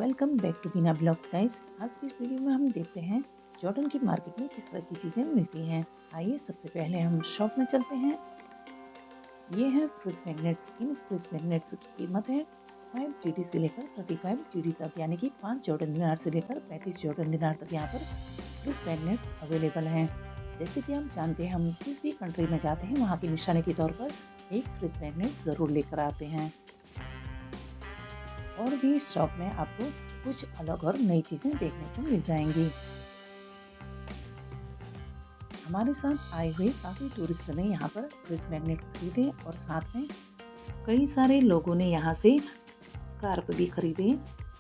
Welcome back to Beena blogs guys. आज की इस वीडियो में हम देखते हैं जॉर्डन की मार्केट में किस तरह की चीज़ें मिलती हैं। आइए सबसे पहले हम शॉप में चलते हैं। ये है फ्रिज मैग्नेट्स। इन फ्रिज मैग्नेट्स की कीमत है 5 GD से लेकर 35 GD तक, यानी कि 5 जॉर्डन दिनार से लेकर 35 जॉर्डन दिनार तक यहाँ पर फ्रिज मैग्नेट्स अवेलेबल हैं। जैसे कि हम जानते हैं, हम जिस भी कंट्री में जाते हैं वहाँ की निशानी के तौर पर एक फ्रिज मैग्नेट ज़रूर लेकर आते हैं। और भी इस शॉप में आपको कुछ अलग और नई चीज़ें देखने को मिल जाएंगी। हमारे साथ आए हुए काफ़ी टूरिस्ट ने यहाँ पर फ्रिज मैग्नेट खरीदे और साथ में कई सारे लोगों ने यहाँ से स्कार्फ भी खरीदे।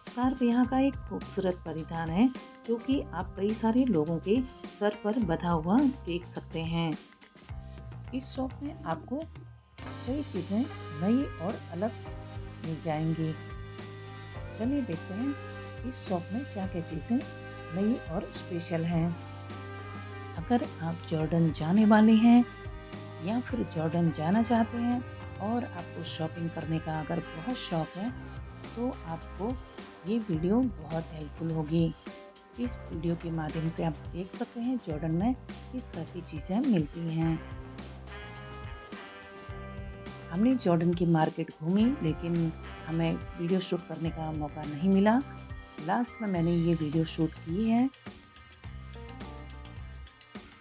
स्कार्फ यहाँ का एक खूबसूरत परिधान है जो कि आप कई सारे लोगों के सर पर बंधा हुआ देख सकते हैं। इस शॉप में आपको कई चीज़ें नई और अलग मिल जाएंगी। चलिए देखते हैं इस शॉप में क्या क्या चीज़ें नई और स्पेशल हैं। अगर आप जॉर्डन जाने वाले हैं या फिर जॉर्डन जाना चाहते हैं और आपको शॉपिंग करने का अगर बहुत शौक है तो आपको ये वीडियो बहुत हेल्पफुल होगी। इस वीडियो के माध्यम से आप देख सकते हैं जॉर्डन में किस तरह की चीज़ें मिलती हैं। हमने जॉर्डन की मार्केट घूमी लेकिन हमें वीडियो शूट करने का मौका नहीं मिला। लास्ट में मैंने ये वीडियो शूट की है।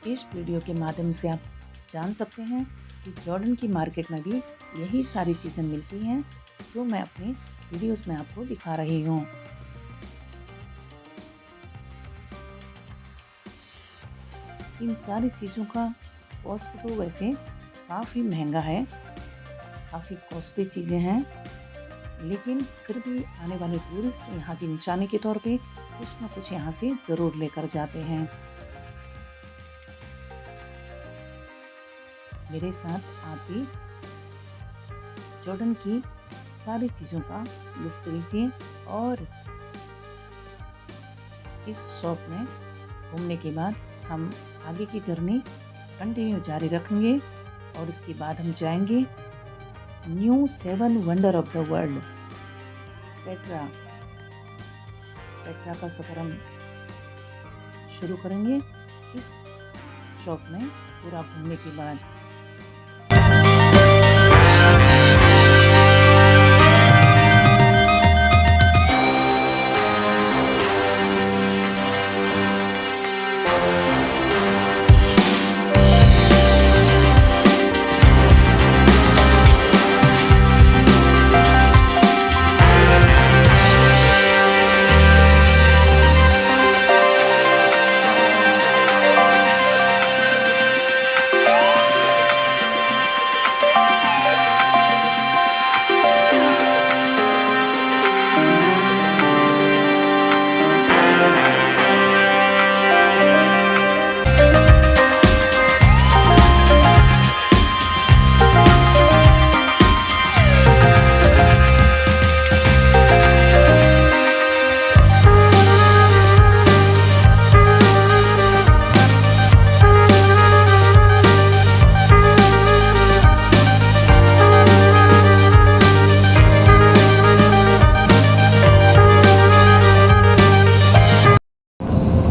इस वीडियो के माध्यम से आप जान सकते हैं कि जॉर्डन की मार्केट में भी यही सारी चीज़ें मिलती हैं जो मैं अपनी वीडियोस में आपको दिखा रही हूँ। इन सारी चीज़ों का कॉस्ट तो वैसे काफ़ी महंगा है, काफ़ी कॉस्टली चीज़ें हैं, लेकिन फिर भी आने वाले टूरिस्ट यहाँ की निशानी के तौर पे कुछ ना कुछ यहाँ से ज़रूर लेकर जाते हैं। मेरे साथ आप भी जॉर्डन की सारी चीज़ों का लुत्फ लीजिए और इस शॉप में घूमने के बाद हम आगे की जर्नी कंटिन्यू जारी रखेंगे और इसके बाद हम जाएंगे new 7 wonder of the world Petra का सफर हम शुरू करेंगे इस शॉप में पूरा घूमने के बाद।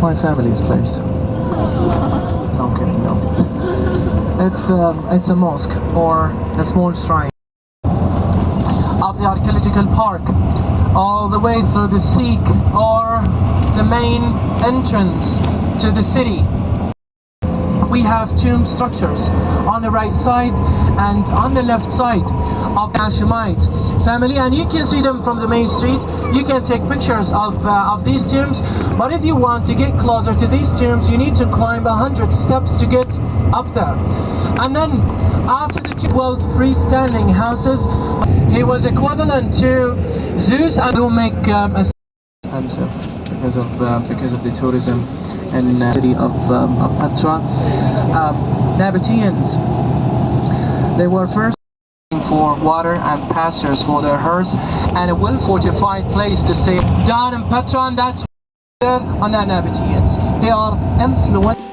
My family's place. No kidding, no. It's a mosque or a small shrine of the archaeological park, all the way through the Sikh or the main entrance to the city. We have tomb structures on the right side and on the left side of the Hashemite family, and you can see them from the main street. You can take pictures of these tombs, but if you want to get closer to these tombs, you need to climb 100 steps to get up there. And then after the 12 freestanding houses, he was equivalent to Zeus, and will make expensive because of the tourism in the city of Petra. Nabateans, they were first for water and pastures for their herds, and a well-fortified place to stay down in Petra, and that's on the Nabateans. They are influenced.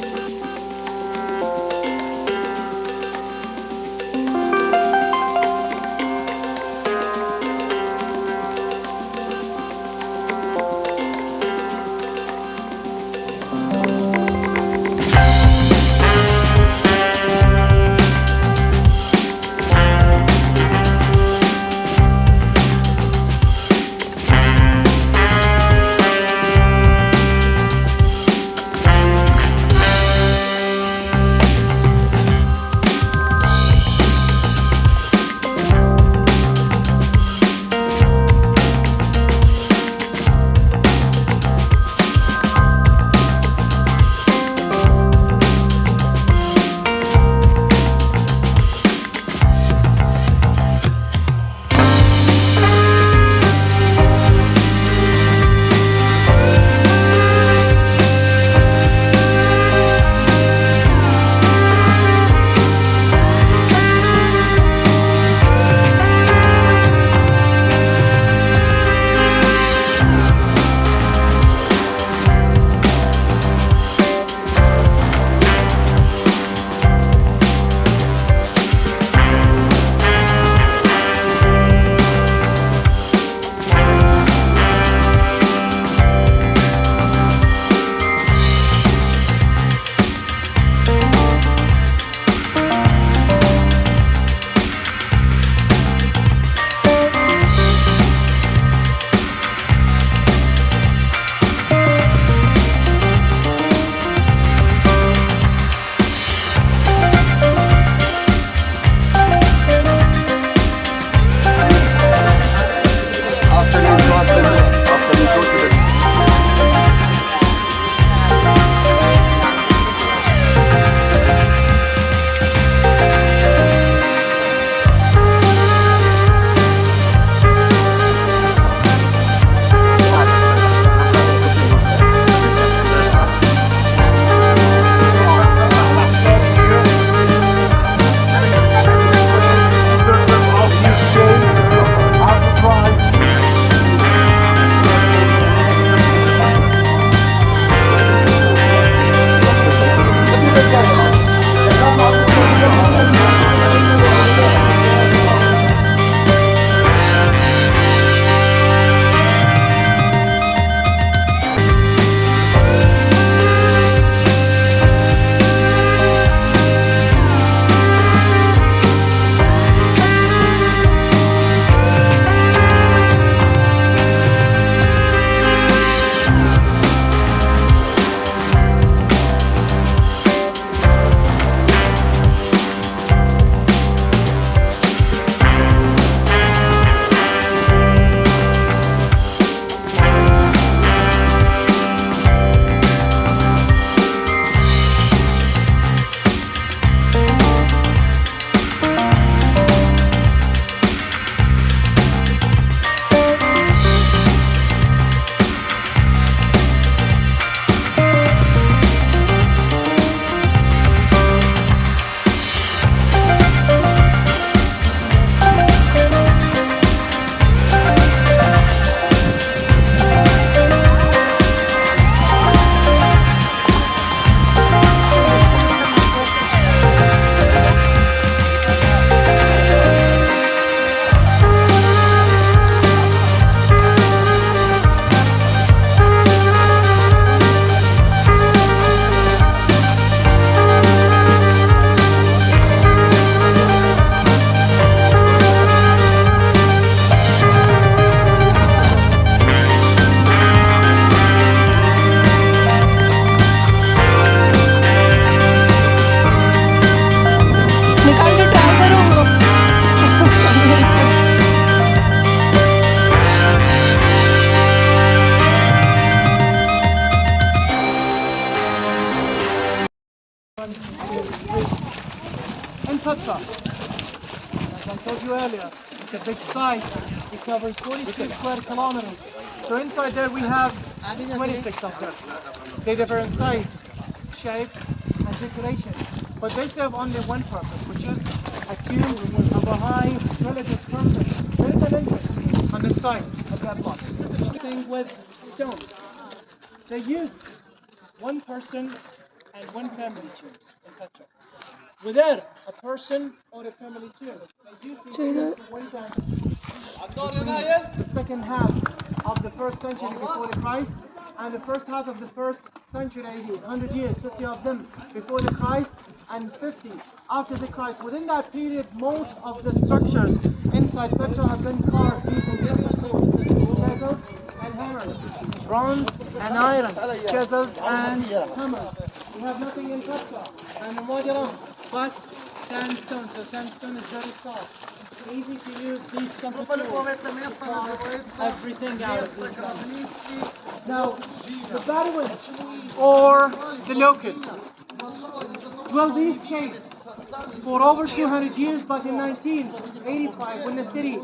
a big site. It covers 42 square kilometers. So inside there we have 26 of them. They differ in size, shape, and decoration. But they serve only one purpose, which is a tomb of a high religious purpose. There is an entrance on the side of that block. Thing with stones. They use one person and one family tombs in Petra. Without a person or a family tomb, they usually way down between the second half of the first century before the Christ and the first half of the first century AD, 100 years, 50 of them before the Christ and 50 after the Christ. Within that period, most of the structures inside Petra have been carved using different chisels and hammers, bronze and iron, chisels and hammers. We have nothing in Petra and in Wadi Mūsā but sandstone. So sandstone is very soft. It's easy to use these simple tools to carve everything out of these mountains. Now, the Bedouins or the locals, well, these caves for over 200 years, but in 1985, when the city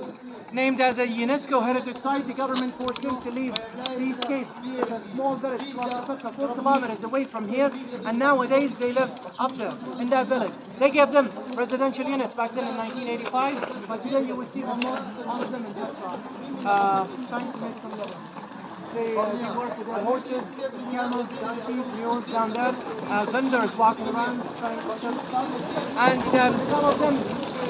named as a UNESCO heritage site, the government forced them to leave these caves. It's a small village, 4 kilometers away from here, and nowadays they live up there in that village. They gave them residential units back then in 1985, but today you will see almost all of them in Petra, trying to make some living. They work with their horses, camels, donkeys, mules down there, vendors walking around trying to sell stuff. And some of them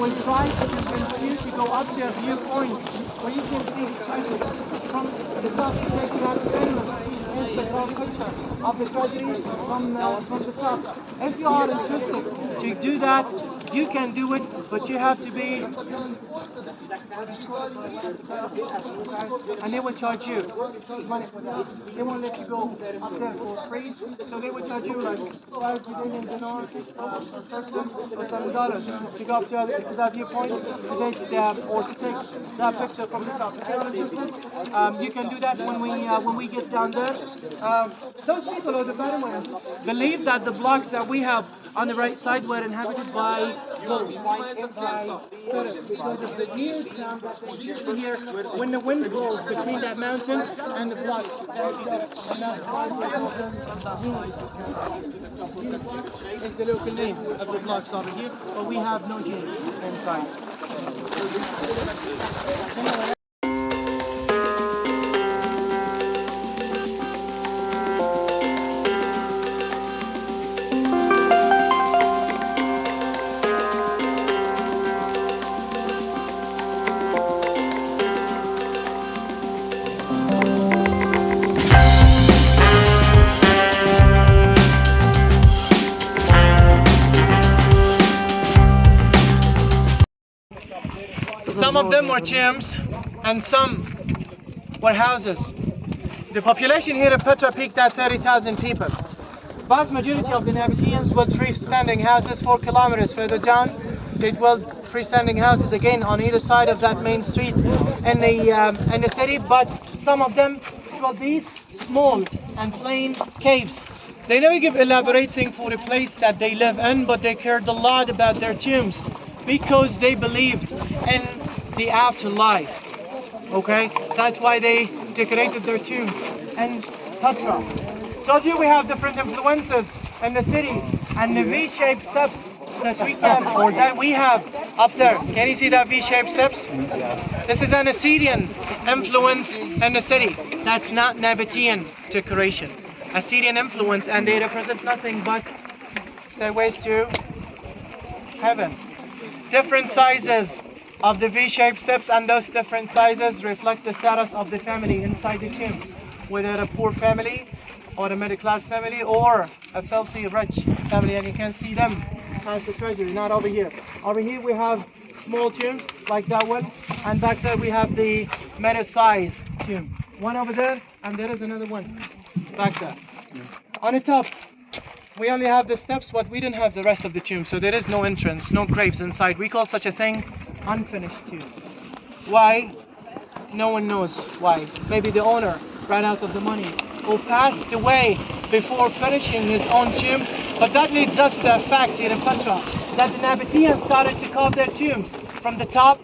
will try to convince you to go up to a viewpoint where you can see from the top. You take that famous Instagram picture of the tragedy from the top. If you are interested to do that, you can do it, but you have to be, and they will charge you money for that. They won't let you go up there for free, so they will charge you like 5 Jordanian dinars per person or $7 to go up to that viewpoint or to take that picture from the top. If you're interested, you can do that when we get down there. Those people, or the Bedouins, believe that the blocks that we have on the right side were inhabited by souls, by spirits, because of the weird sound that they used to hear when the wind blows between that mountain and the blocks. And that's why we call them Genie blocks. Is the local name of the blocks over here, but we have no genies inside. Some of them were tombs and some were houses. The population here in Petra peaked at 30,000 people. Vast majority of the Nabateans built freestanding houses 4 kilometers further down. They built freestanding houses again on either side of that main street in the city, but some of them built these small and plain caves. They never give elaborate thing for the place that they live in, but they cared a lot about their tombs because they believed in the afterlife. Okay, that's why they decorated their tombs. And Petra. Told you we have different influences in the city, and the V-shaped steps that we have up there. Can you see that V-shaped steps? This is an Assyrian influence in the city. That's not Nabatean decoration. Assyrian influence, and they represent nothing but stairways to heaven. Different sizes of the V-shaped steps, and those different sizes reflect the status of the family inside the tomb, whether a poor family or a middle-class family or a filthy rich family. And you can see them as the treasury, not over here. Over here we have small tombs like that one, and back there we have the middle-size tomb. One over there, and there is another one back there. On the top we only have the steps, but we didn't have the rest of the tomb, so there is no entrance, no graves inside. We call such a thing unfinished tomb. Why? No one knows why. Maybe the owner ran out of the money or passed away before finishing his own tomb. But that leads us to a fact here in Petra, that the Nabateans started to carve their tombs from the top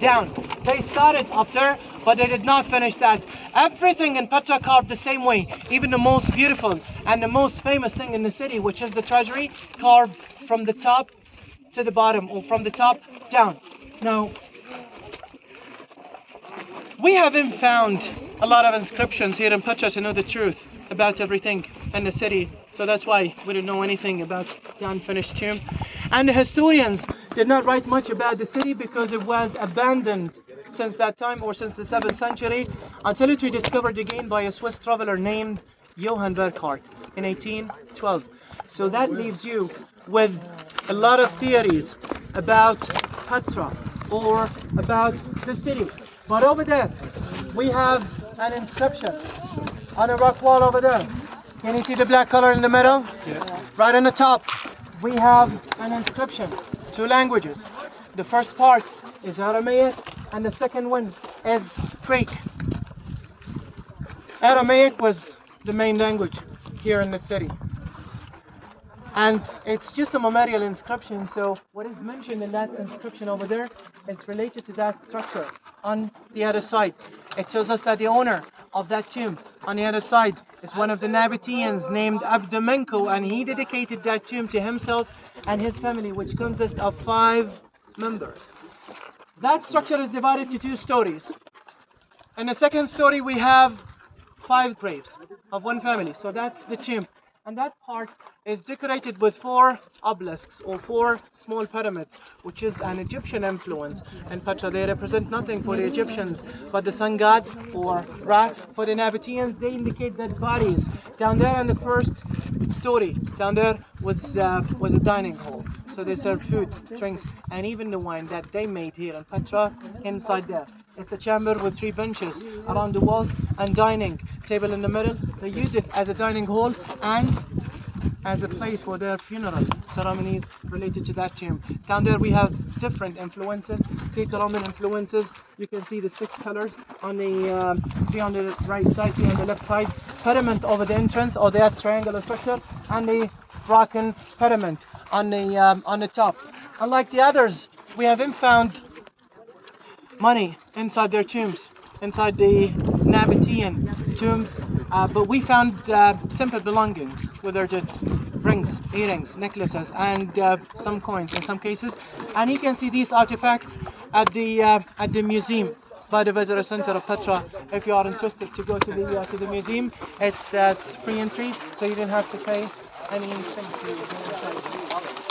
down. They started up there, but they did not finish that. Everything in Petra carved the same way, even the most beautiful and the most famous thing in the city, which is the treasury, carved from the top to the bottom, or from the top down. Now, we haven't found a lot of inscriptions here in Petra to know the truth about everything in the city, so that's why we don't know anything about the unfinished tomb. And the historians did not write much about the city because it was abandoned since that time, or since the 7th century, until it was rediscovered again by a Swiss traveler named Johann Burckhardt in 1812. So that leaves you with a lot of theories about Petra or about the city. But over there, we have an inscription on a rock wall over there. Can you see the black color in the middle? Yes. Right on the top, we have an inscription, 2 languages. The first part is Aramaic, and the second one is Greek. Aramaic was the main language here in the city. And it's just a memorial inscription, so what is mentioned in that inscription over there is related to that structure on the other side. It tells us that the owner of that tomb on the other side is one of the Nabateans named Abdamenko, and he dedicated that tomb to himself and his family, which consists of 5 members. That structure is divided to 2 stories. In the second story we have 5 graves of one family, so that's the tomb. And that part is decorated with 4 obelisks, or 4 small pyramids, which is an Egyptian influence in Petra. They represent nothing for the Egyptians but the sun god, or Ra. For the Nabateans, they indicate dead bodies. Down there in the first story, down there was a dining hall. So they served food, drinks, and even the wine that they made here in Petra inside there. It's a chamber with 3 benches around the walls and dining table in the middle. They use it as a dining hall and as a place for their funeral ceremonies related to that tomb. Down there we have different influences, Greco-Roman influences. You can see the 6 pillars on the 3 on the right side, 3 on the left side, pediment over the entrance, or that triangular structure, and the broken pediment on the top. Unlike the others, we haven't found money inside their tombs, inside the Nabatean tombs, but we found simple belongings, whether it's rings, earrings, necklaces, and some coins in some cases. And you can see these artifacts at the museum by the visitor center of Petra. If you are interested to go to the museum, it's free entry, so you don't have to pay anything to go inside.